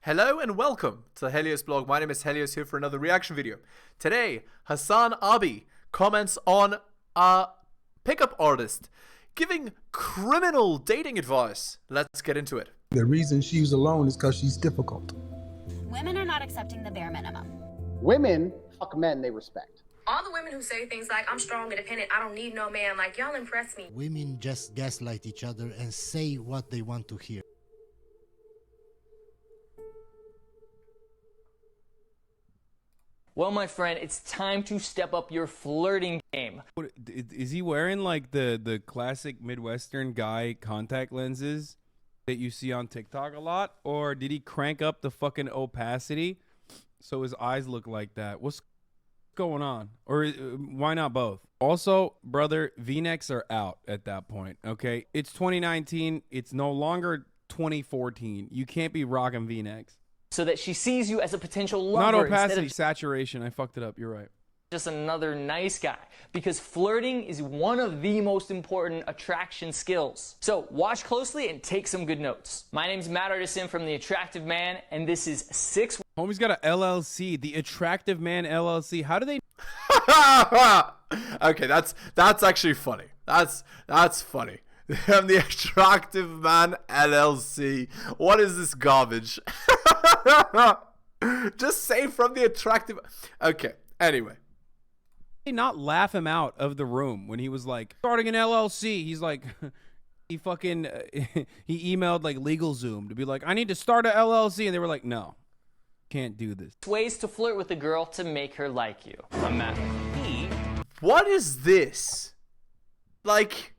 Hello and welcome to the Helios blog. My name is Helios, here for another reaction video. Today, Hasan Abi comments on a pickup artist giving criminal dating advice. Let's get into it. The reason she's alone is because she's difficult. Women are not accepting the bare minimum. Women fuck men they respect. All the women who say things like, I'm strong, independent, I don't need no man, like, y'all impress me. Women just gaslight each other and say what they want to hear. Well, my friend, it's time to step up your flirting game. What, is he wearing like the classic Midwestern guy contact lenses that you see on TikTok a lot? Or did he crank up the fucking opacity so his eyes look like that? What's going on? Or why not both? Also, brother, V-necks are out at that point, okay? It's 2019. It's no longer 2014. You can't be rocking V-necks. So that she sees you as a potential lover. Not opacity, instead of saturation. I fucked it up. You're right. just another nice guy. Because flirting is one of the most important attraction skills. So watch closely and take some good notes. My name's Matt Artisan from The Attractive Man, and this is 6... Homie's got a LLC, The Attractive Man LLC. How do they... Okay, that's actually funny. That's funny. I'm the Attractive Man LLC. What is this garbage? Just say from the attractive. Okay, anyway. Not laugh him out of the room when he was like starting an LLC. He's like, he fucking, he emailed like LegalZoom to be like, I need to start a LLC. And they were like, no, can't do this. ways to flirt with a girl to make her like you. I'm Matt. What is this? Like,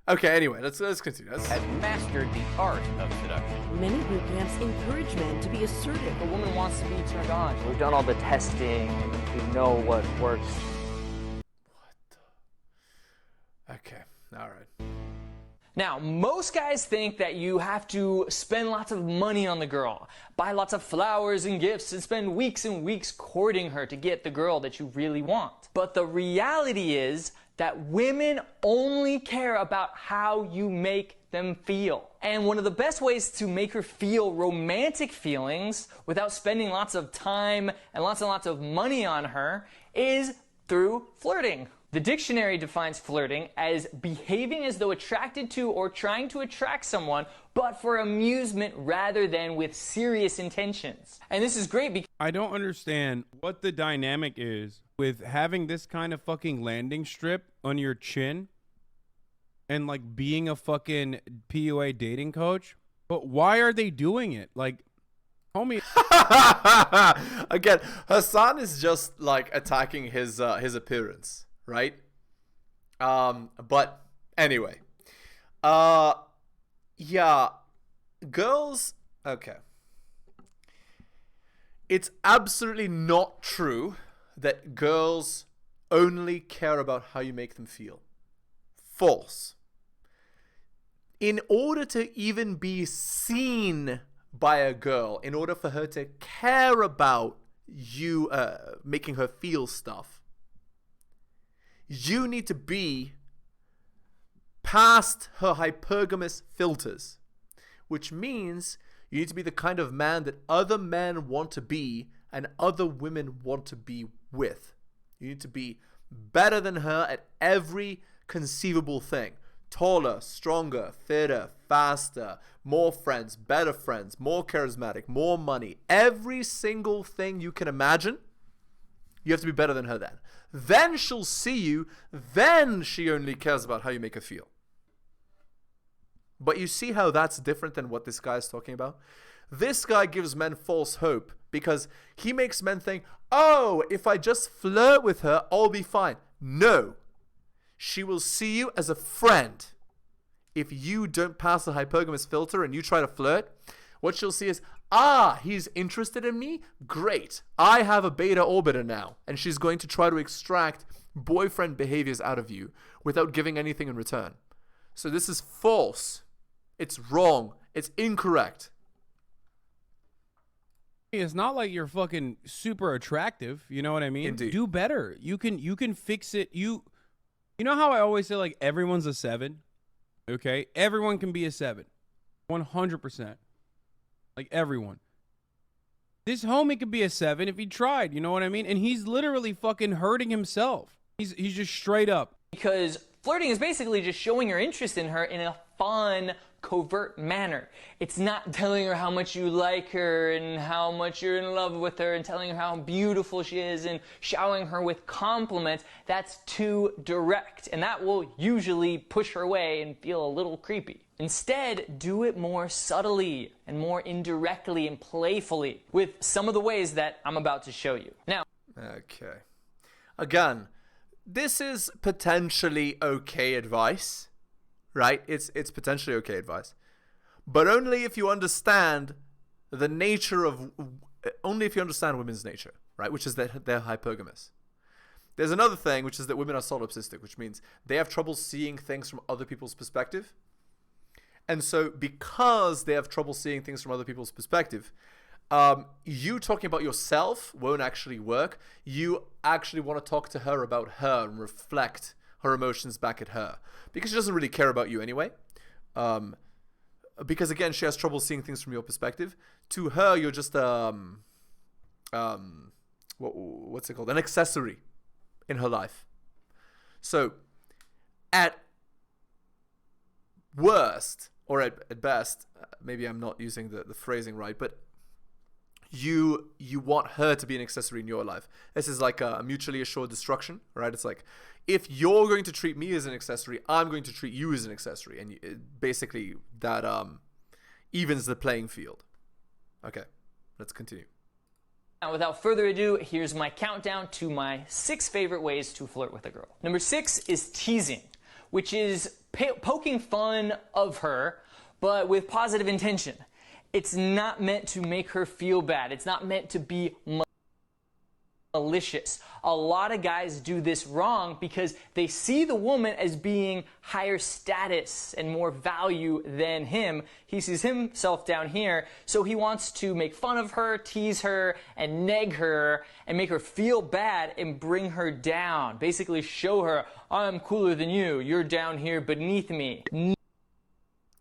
okay, anyway, let's continue. Has mastered the art of seduction. Many boot camps encourage men to be assertive. A woman wants to be turned on. We've done all the testing. We know what works. Okay, all right. Now, most guys think that you have to spend lots of money on the girl, buy lots of flowers and gifts, and spend weeks and weeks courting her to get the girl that you really want. But the reality is that women only care about how you make them feel. And one of the best ways to make her feel romantic feelings without spending lots of time and lots of money on her is through flirting. The dictionary defines flirting as behaving as though attracted to or trying to attract someone, but for amusement rather than with serious intentions. And this is great because I don't understand what the dynamic is with having this kind of fucking landing strip on your chin and like being a fucking PUA dating coach. But why are they doing it? Like, homie. Again, Hasan is just like attacking his appearance, right? But anyway, yeah, girls. Okay, it's absolutely not true that girls only care about how you make them feel. False. In order to even be seen by a girl, in order for her to care about you making her feel stuff, you need to be past her hypergamous filters, which means you need to be the kind of man that other men want to be and other women want to be with. You need to be better than her at every conceivable thing. Taller, stronger, fitter, faster, more friends, better friends, more charismatic, more money. Every single thing you can imagine, you have to be better than her then. Then she'll see you. Then she only cares about how you make her feel. But you see how that's different than what this guy is talking about? This guy gives men false hope because he makes men think, oh, if I just flirt with her, I'll be fine. No. She will see you as a friend. If you don't pass the hypergamous filter and you try to flirt, what she'll see is, ah, he's interested in me? Great. I have a beta orbiter now. And she's going to try to extract boyfriend behaviors out of you without giving anything in return. So this is false. It's wrong. It's incorrect. It's not like you're fucking super attractive. You know what I mean? Indeed. Do better. You can fix it. You know how I always say like everyone's a 7? Okay? Everyone can be a 7. 100%. Like everyone. This homie could be a 7 if he tried, you know what I mean? And he's literally fucking hurting himself. He's just straight up. Because flirting is basically just showing your interest in her in a fun, covert manner. It's not telling her how much you like her and how much you're in love with her and telling her how beautiful she is and showering her with compliments. That's too direct, and that will usually push her away and feel a little creepy. Instead, do it more subtly and more indirectly and playfully with some of the ways that I'm about to show you. Now, Okay. Again, this is potentially okay advice, right? It's potentially okay advice. But only if you understand the nature of... Only if you understand women's nature, right? Which is that they're hypergamous. There's another thing, which is that women are solipsistic, which means they have trouble seeing things from other people's perspective. And so because they have trouble seeing things from other people's perspective, you talking about yourself won't actually work. You actually want to talk to her about her and reflect her emotions back at her, because she doesn't really care about you anyway. Because again, she has trouble seeing things from your perspective. To her, you're just what's it called? An accessory in her life. So at worst, or at best, maybe I'm not using the phrasing right, but you want her to be an accessory in your life. This is like a mutually assured destruction, right? It's like, if you're going to treat me as an accessory, I'm going to treat you as an accessory, and basically that evens the playing field. Okay, let's continue. Now, without further ado, here's my countdown to my 6 favorite ways to flirt with a girl. Number 6 is teasing, which is poking fun of her, but with positive intention. It's not meant to make her feel bad. It's not meant to be malicious. A lot of guys do this wrong because they see the woman as being higher status and more value than him. He sees himself down here, so he wants to make fun of her, tease her, and neg her, and make her feel bad and bring her down. Basically show her, I'm cooler than you. You're down here beneath me.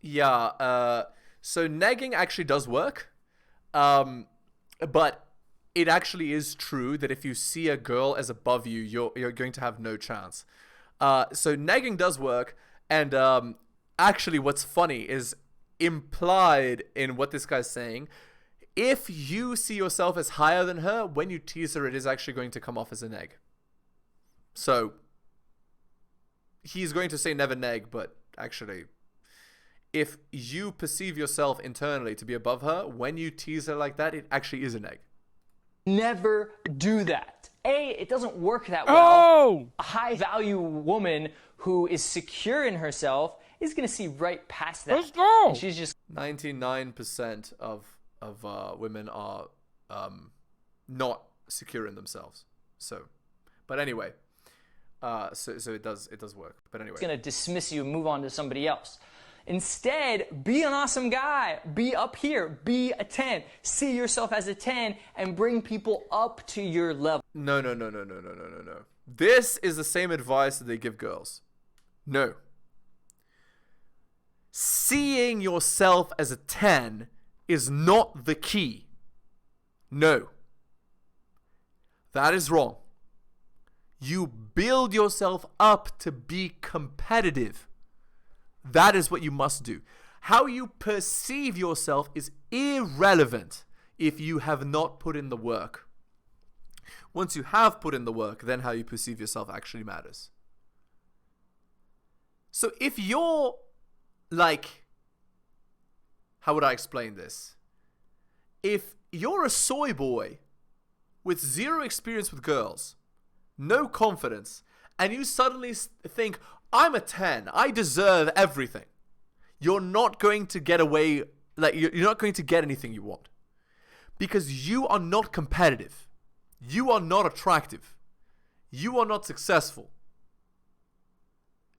Yeah, so negging actually does work, but it actually is true that if you see a girl as above you, you're going to have no chance. So negging does work, and actually what's funny is implied in what this guy's saying. If you see yourself as higher than her, when you tease her, it is actually going to come off as a neg. So he's going to say never neg, but actually, if you perceive yourself internally to be above her, when you tease her like that, it actually is a neg. Never do that. It doesn't work that well. Oh! A high-value woman who is secure in herself is going to see right past that. Let's go! And she's just... 99% of women are not secure in themselves. So, but anyway, so it does work. But anyway, going to dismiss you and move on to somebody else. Instead, be an awesome guy. Be up here. Be a 10. See yourself as a 10 and bring people up to your level. No. This is the same advice that they give girls. No. Seeing yourself as a 10 is not the key. No. That is wrong. You build yourself up to be competitive. That is what you must do. How you perceive yourself is irrelevant if you have not put in the work. Once you have put in the work, then how you perceive yourself actually matters. So if you're like, how would I explain this? If you're a soy boy with zero experience with girls, no confidence, and you suddenly think, I'm a 10, I deserve everything, you're not going to get away, like you're not going to get anything you want. Because you are not competitive. You are not attractive. You are not successful.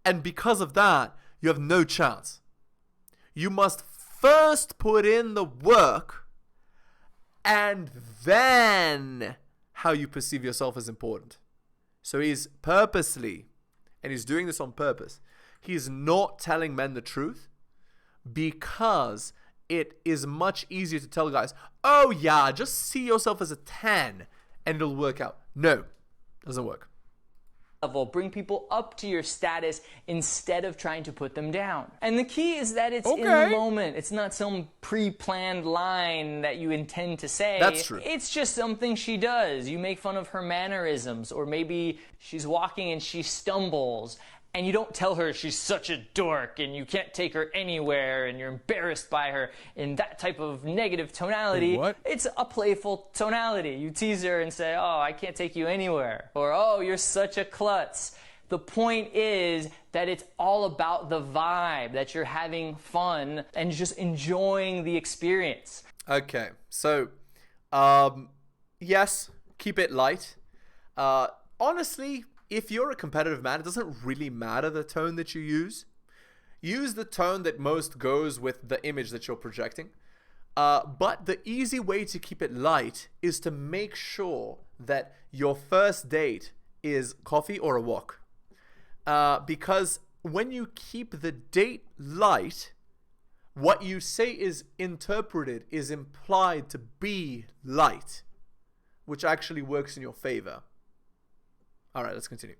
And because of that, you have no chance. You must first put in the work, and then how you perceive yourself is important. So he's purposely, and he's doing this on purpose, he's not telling men the truth, because it is much easier to tell guys, oh yeah, just see yourself as a 10 and it'll work out. No, doesn't work. Level, bring people up to your status instead of trying to put them down. And the key is that it's in the moment. It's not some pre-planned line that you intend to say. That's true. It's just something she does. You make fun of her mannerisms, or maybe she's walking and she stumbles, and you don't tell her she's such a dork and you can't take her anywhere and you're embarrassed by her in that type of negative tonality. What? It's a playful tonality. You tease her and say, oh, I can't take you anywhere. Or, oh, you're such a klutz. The point is that it's all about the vibe, that you're having fun and just enjoying the experience. Okay, so, yes, keep it light. Honestly, if you're a competitive man, it doesn't really matter the tone that you use. Use the tone that most goes with the image that you're projecting. But the easy way to keep it light is to make sure that your first date is coffee or a walk. Because when you keep the date light, what you say is interpreted, is implied to be light, which actually works in your favor. All right, let's continue.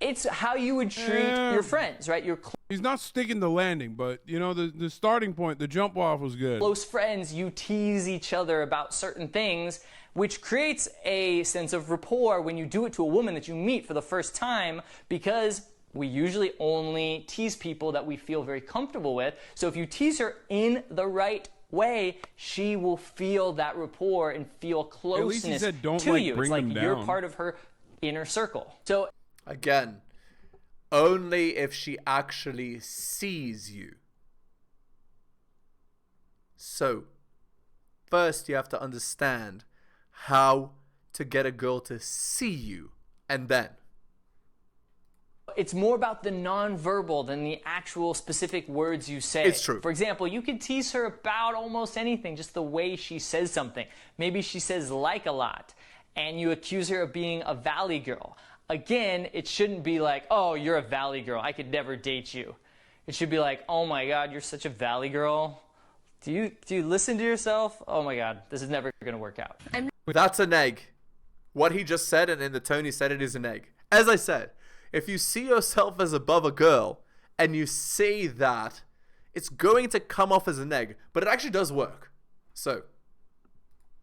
It's how you would treat your friends, right? Your He's not sticking the landing, but, you know, the starting point, the jump off was good. close friends, you tease each other about certain things, which creates a sense of rapport when you do it to a woman that you meet for the first time, because we usually only tease people that we feel very comfortable with. So if you tease her in the right way, she will feel that rapport and feel closeness At least he said, don't, to like, you. bring It's like them you're down. part of her inner circle. So Again, only if she actually sees you. So, first you have to understand how to get a girl to see you, and then. it's more about the nonverbal than the actual specific words you say. It's true. For example, you could tease her about almost anything, just the way she says something. Maybe she says like a lot, and you accuse her of being a valley girl. Again, it shouldn't be like, oh, you're a valley girl, I could never date you. It should be like, oh my God, you're such a valley girl. Do you listen to yourself? Oh my God, this is never gonna work out. That's an egg. What he just said and in the tone he said it is an egg. As I said, if you see yourself as above a girl and you say that, it's going to come off as an egg, but it actually does work. So.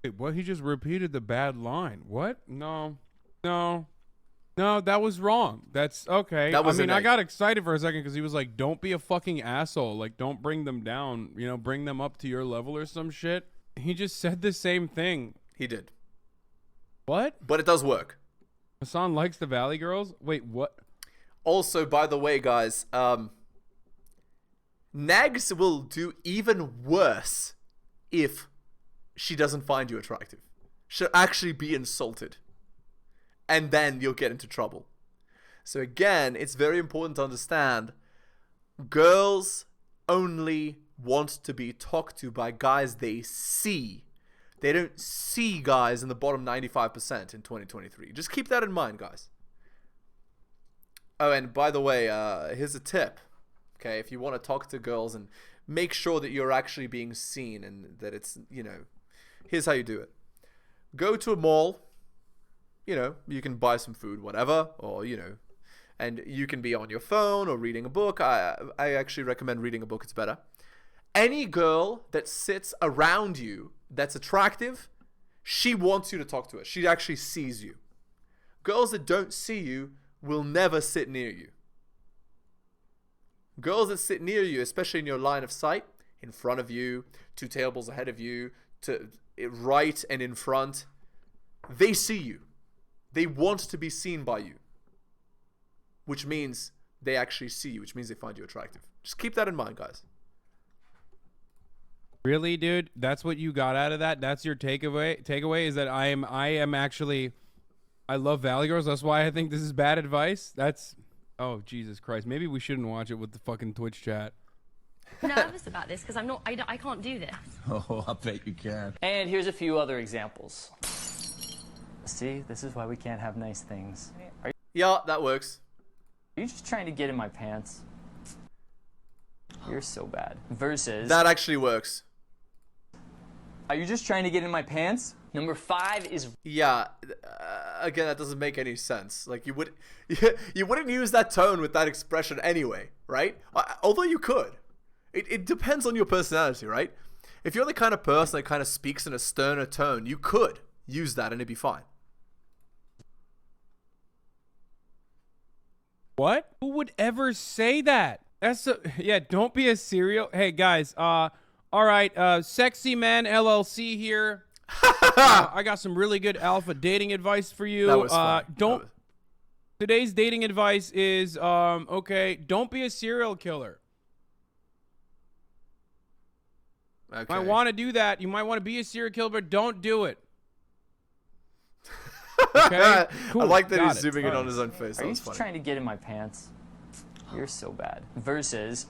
Wait, what? He just repeated the bad line. What? No, that was wrong. That's okay. That was I mean, an I egg. got excited for a second because he was like, don't be a fucking asshole. Like, don't bring them down. You know, bring them up to your level or some shit. He just said the same thing. He did. What? But it does work. Hasan likes the Valley Girls? Wait, what? Also, by the way, guys, nags will do even worse if she doesn't find you attractive. She'll actually be insulted. And then you'll get into trouble. So again, it's very important to understand, girls only want to be talked to by guys they see. They don't see guys in the bottom 95% in 2023. Just keep that in mind, guys. Oh, and by the way, here's a tip. Okay, if you want to talk to girls and make sure that you're actually being seen and that it's, you know, here's how you do it. Go to a mall. You know, you can buy some food, whatever, or, you know, and you can be on your phone or reading a book. I actually recommend reading a book. It's better. Any girl that sits around you that's attractive, she wants you to talk to her. She actually sees you. Girls that don't see you will never sit near you. Girls that sit near you, especially in your line of sight, in front of you, 2 tables ahead of you, to right and in front, they see you. They want to be seen by you, which means they actually see you, which means they find you attractive. Just keep that in mind, guys. Really, dude? That's what you got out of that? That's your takeaway? Takeaway is that I am actually, I love Valley Girls. That's why I think this is bad advice. That's, oh, Jesus Christ. Maybe we shouldn't watch it with the fucking Twitch chat. Nervous about this because I can't do this. Oh, I bet you can. And here's a few other examples. See, this is why we can't have nice things. Yeah, that works. Are you just trying to get in my pants? You're so bad. Versus, That actually works. are you just trying to get in my pants? Number 5 is Yeah, again, that doesn't make any sense. Like, you wouldn't use that tone with that expression anyway, right? Although you could. It depends on your personality, right? If you're the kind of person that kind of speaks in a sterner tone, you could use that and it'd be fine. What? Who would ever say that? Yeah, don't be a serial. Hey guys, all right, Sexy Man LLC here. I got some really good alpha dating advice for you. That was fun. Today's dating advice is okay, don't be a serial killer. Okay. You might want to do that. You might want to be a serial killer, but don't do it. Okay? Cool. I like that Got he's it. zooming in All on his own face. Are That you was just funny. trying to get in my pants? You're so bad. Versus,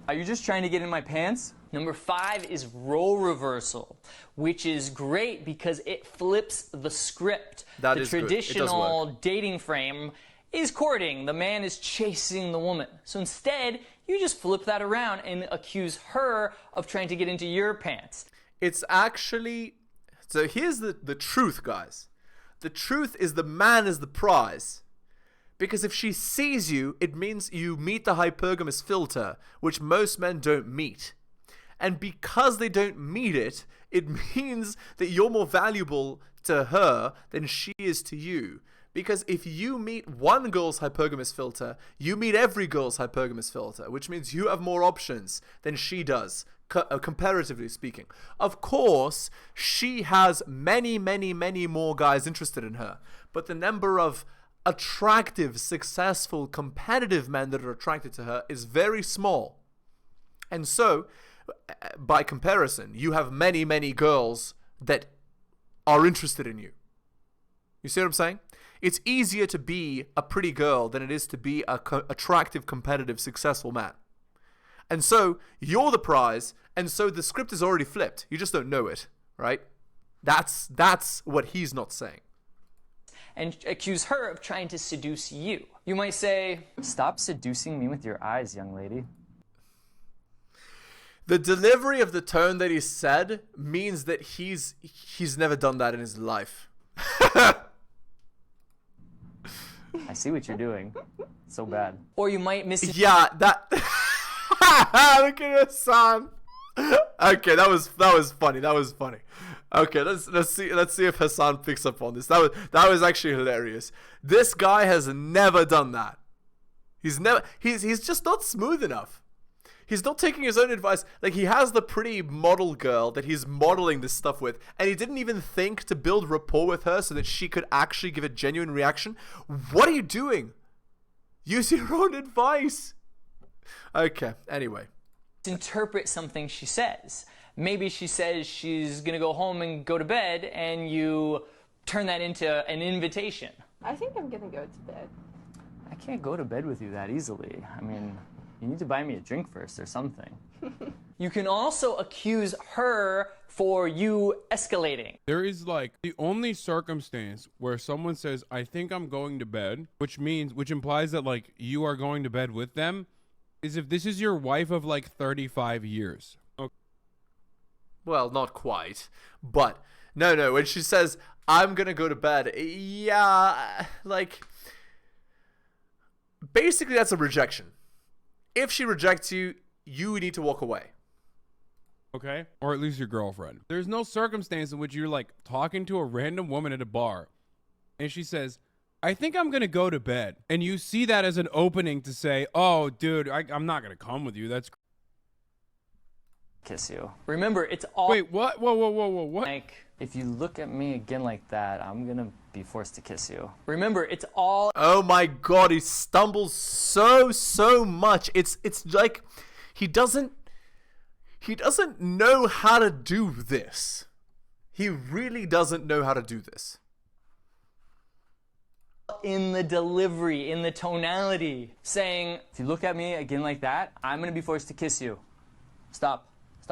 are you just trying to get in my pants? Number 5 is role reversal, which is great because it flips the script. That the is good. It does traditional work. dating frame is courting. The man is chasing the woman. So instead, you just flip that around and accuse her of trying to get into your pants. It's actually... So here's the truth, guys. The truth is the man is the prize. Because if she sees you, it means you meet the hypergamous filter, which most men don't meet. And because they don't meet it, it means that you're more valuable to her than she is to you. Because if you meet one girl's hypergamous filter, you meet every girl's hypergamous filter, which means you have more options than she does, comparatively speaking. Of course, she has many, many, many more guys interested in her. But the number of attractive, successful, competitive men that are attracted to her is very small. And so, by comparison, you have many, many girls that are interested in you. You see what I'm saying? It's easier to be a pretty girl than it is to be a attractive, competitive, successful man. And so, you're the prize, and so the script is already flipped. You just don't know it, right? That's what he's not saying. And accuse her of trying to seduce you. You might say, stop seducing me with your eyes, young lady. The delivery of the tone that he said means that he's never done that in his life. I see what you're doing. So bad. Or you might miss... Yeah, that... Look at Hasan. Okay, that was funny. That was funny. Okay, let's see if Hasan picks up on this. That was actually hilarious. This guy has never done that. He's just not smooth enough. He's not taking his own advice. Like, he has the pretty model girl that he's modeling this stuff with, and he didn't even think to build rapport with her so that she could actually give a genuine reaction. What are you doing? Use your own advice. Okay, anyway. Interpret something she says. Maybe she says she's gonna go home and go to bed, and you turn that into an invitation. I think I'm gonna go to bed. I can't go to bed with you that easily. I mean, you need to buy me a drink first or something. You can also accuse her for you escalating. There is like the only circumstance where someone says, I think I'm going to bed, which implies that like you are going to bed with them, is if this is your wife of like 35 years. Okay. Well, not quite, but no, when she says, I'm gonna go to bed, yeah, like, basically that's a rejection. If she rejects you, you need to walk away. Okay? Or at least your girlfriend. There's no circumstance in which you're like talking to a random woman at a bar and she says, I think I'm going to go to bed. And you see that as an opening to say, oh, dude, I'm not going to come with you. That's Kiss you. Remember, it's all... Wait, what? Whoa, what? Like, if you look at me again like that, I'm going to be forced to kiss you. Remember, it's all... Oh my god, he stumbles so much. It's like he doesn't know how to do this. He really doesn't know how to do this. In the delivery, in the tonality, saying, if you look at me again like that, I'm going to be forced to kiss you. Stop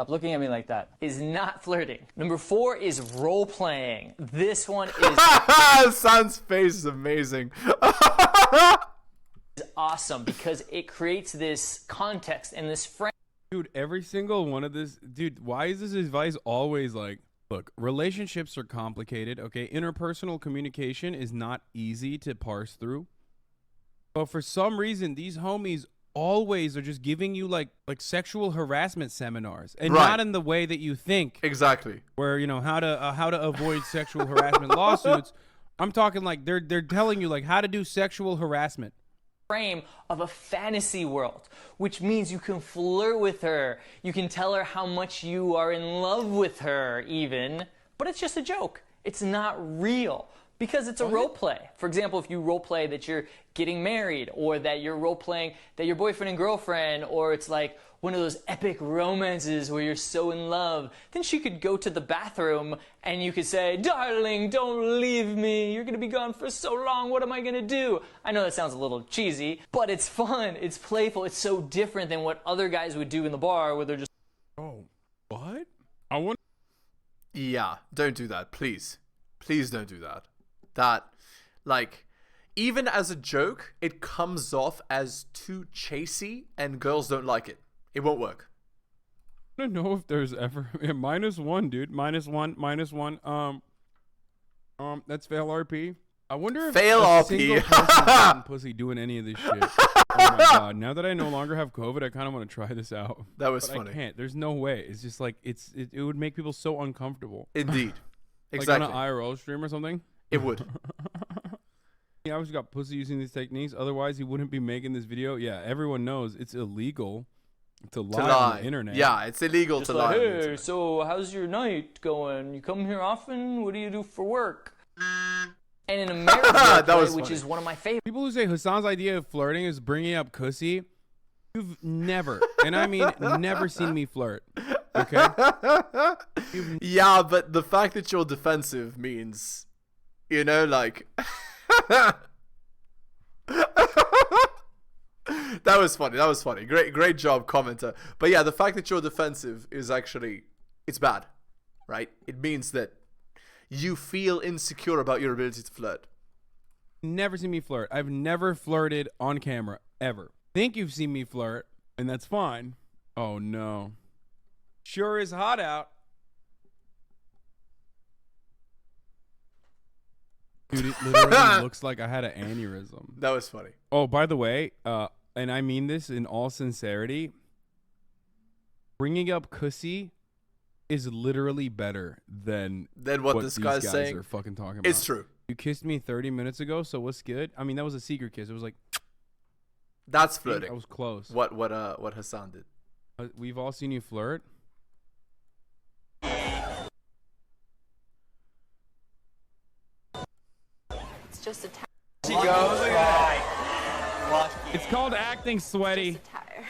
looking at me like that. Is not flirting. Number 4 is role-playing. This one is... San's face is amazing. Awesome because it creates this context and this frame. Dude, every single one of this, dude, why is this advice always like, look, relationships are complicated, okay? Interpersonal communication is not easy to parse through. But for some reason, these homies always are just giving you like sexual harassment seminars, and not in the way that you think. Exactly. Where, you know, how to avoid sexual harassment lawsuits. I'm talking like they're telling you like how to do sexual harassment. Frame of a fantasy world, which means you can flirt with her. You can tell her how much you are in love with her even, but it's just a joke. It's not real. Because it's a role play. For example, if you role play that you're getting married, or that you're role playing that you're boyfriend and girlfriend, or it's like one of those epic romances where you're so in love, then she could go to the bathroom and you could say, darling, don't leave me. You're going to be gone for so long. What am I going to do? I know that sounds a little cheesy, but it's fun. It's playful. It's so different than what other guys would do in the bar where they're just... Oh, what? I want... Yeah, don't do that, please. Please don't do that. That, like, even as a joke, it comes off as too chasey, and girls don't like it. It won't work. I don't know if there's ever -1, dude. -1. That's fail RP. I wonder if fail a RP single person gotten pussy doing any of this shit. Oh my god! Now that I no longer have COVID, I kind of want to try this out. That was but funny. I can't. There's no way. It's just like it would make people so uncomfortable. Indeed. Exactly. Like on an IRL stream or something. It would. He obviously got pussy using these techniques. Otherwise, he wouldn't be making this video. Yeah, everyone knows it's illegal to lie on the internet. Yeah, it's illegal just to like, lie. Hey, so how's your night going? You come here often? What do you do for work? And in America, which is one of my favorite. People who say Hasan's idea of flirting is bringing up cussy, you've never, and I mean never seen me flirt. Okay? Yeah, but the fact that you're defensive means, you know, like... That was funny. Great job, commenter. But yeah, the fact that you're defensive is actually, it's bad, right? It means that you feel insecure about your ability to flirt. Never seen me flirt. I've never flirted on camera, ever. Think you've seen me flirt, and that's fine. Oh no. Sure is hot out. Dude, it literally looks like I had an aneurysm. That was funny. Oh, by the way, and I mean this in all sincerity, bringing up cussy is literally better than what this these guy's guys saying. are fucking talking about. It's true. You kissed me 30 minutes ago, so what's good? I mean, that was a secret kiss. It was like... That's flirting. I was close. What Hasan did. We've all seen you flirt. It's just a tire. She goes right. It's called acting sweaty. Just a tire.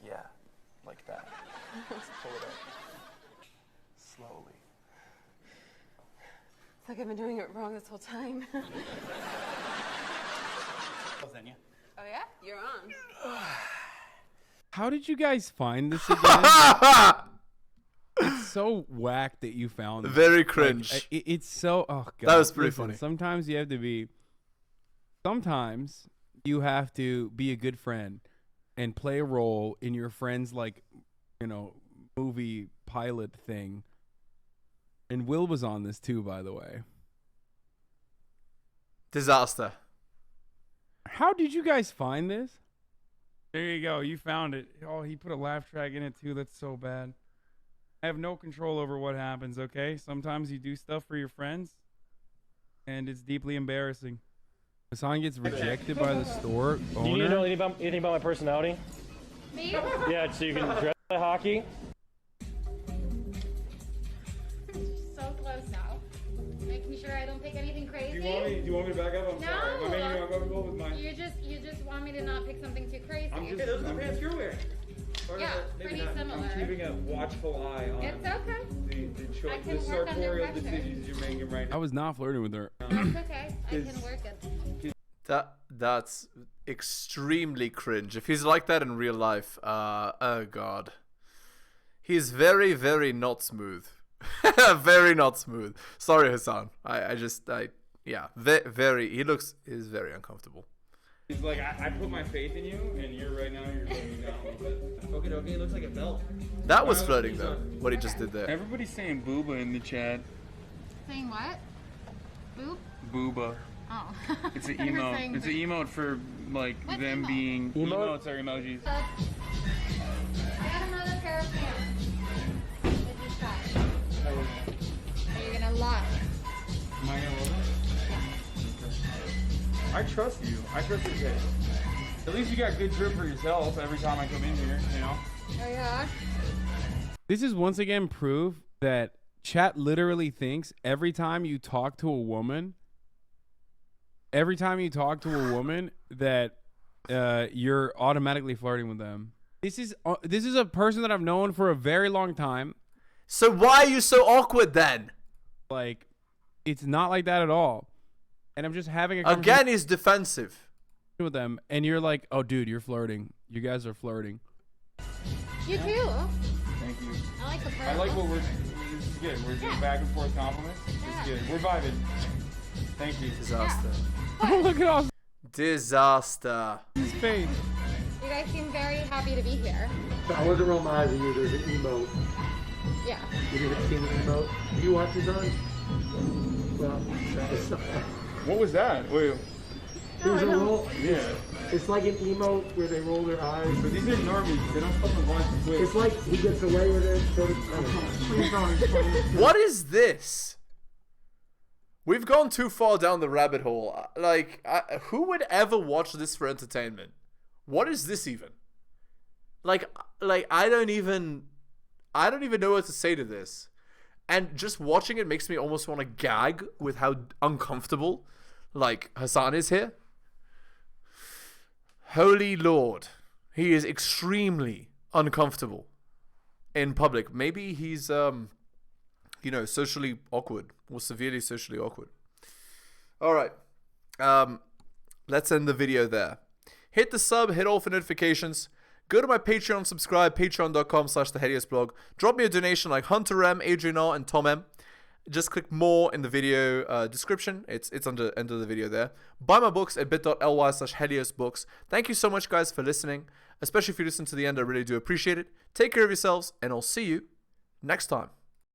Yeah, like that. Pull it up. Slowly. It's like I've been doing it wrong this whole time. Oh yeah? You're on. How did you guys find this again? It's so whack that you found this. Very cringe. Like, it's so... Oh, God. That was pretty funny. Sometimes you have to be... Sometimes you have to be a good friend and play a role in your friend's, like, you know, movie pilot thing. And Will was on this too, by the way. Disaster. How did you guys find this? There you go. You found it. Oh, he put a laugh track in it too. That's so bad. I have no control over what happens, okay? Sometimes you do stuff for your friends, and it's deeply embarrassing. Hasan gets rejected by the store owner. Do you need to know anything about my personality? Me? Yeah, so you can dress like hockey. So close now. Making sure I don't pick anything crazy. Do you want me to back up? I'm sorry. Am I making you uncomfortable with mine? You just want me to not pick something too crazy. Hey, those are the pants you're wearing. Yeah, pretty similar. I'm keeping a watchful eye on It's okay. the sartorial decisions you're making right now. I was not flirting with her. That's okay. I can work it. That's extremely cringe. If he's like that in real life, oh god. He's very, very not smooth. Very not smooth. Sorry, Hasan. Yeah, very, he is very uncomfortable. He's like, I put my faith in you, and you're letting me down a little bit. Look at it. Okay, it looks like a belt. That was flirting though. What he just did there. Everybody's saying booba in the chat. Saying what? Boop? Booba. Oh. It's an I thought you were emote. saying It's an emote for like What's them emote? being emotes are emojis. I got another pair of pants. Did you try? Are you gonna lie? Am I gonna roll it? I trust you. I trust your taste. At least you got good drip for yourself every time I come in here, you know? Oh yeah? This is once again proof that chat literally thinks every time you talk to a woman, that you're automatically flirting with them. This is a person that I've known for a very long time. So why are you so awkward then? Like, it's not like that at all. And I'm just having a Again, he's defensive with them, and you're like, oh, dude, you're flirting. You guys are flirting. You too. Thank you. I like the pearl. I like what this is good. We're doing back and forth compliments. It's good. We're vibing. Thank you. Disaster. Look at all Disaster. his face. You guys seem very happy to be here. I wasn't rolling my eyes at you. There's an emote. Yeah. You didn't see the emote? Did you watch this on? Well, it's not. What was that? Wait. There's a roll. Yeah. It's like an emote where they roll their eyes. But these are normies. They don't fucking watch the Twitch. It's like he gets away with it. So please don't explain it. What is this? We've gone too far down the rabbit hole. Like, who would ever watch this for entertainment? What is this even? Like I don't even know what to say to this. And just watching it makes me almost want to gag with how uncomfortable, like, Hasan is here. Holy Lord. He is extremely uncomfortable in public. Maybe he's, socially awkward or severely socially awkward. All right. Let's end the video there. Hit the sub, hit all for notifications. Go to my Patreon, subscribe, patreon.com/theheliosblog. Drop me a donation like Hunter M, Adrian R, and Tom M. Just click more in the video description. It's under the video there. Buy my books at bit.ly/heliosbooks. Thank you so much, guys, for listening. Especially if you listen to the end, I really do appreciate it. Take care of yourselves, and I'll see you next time.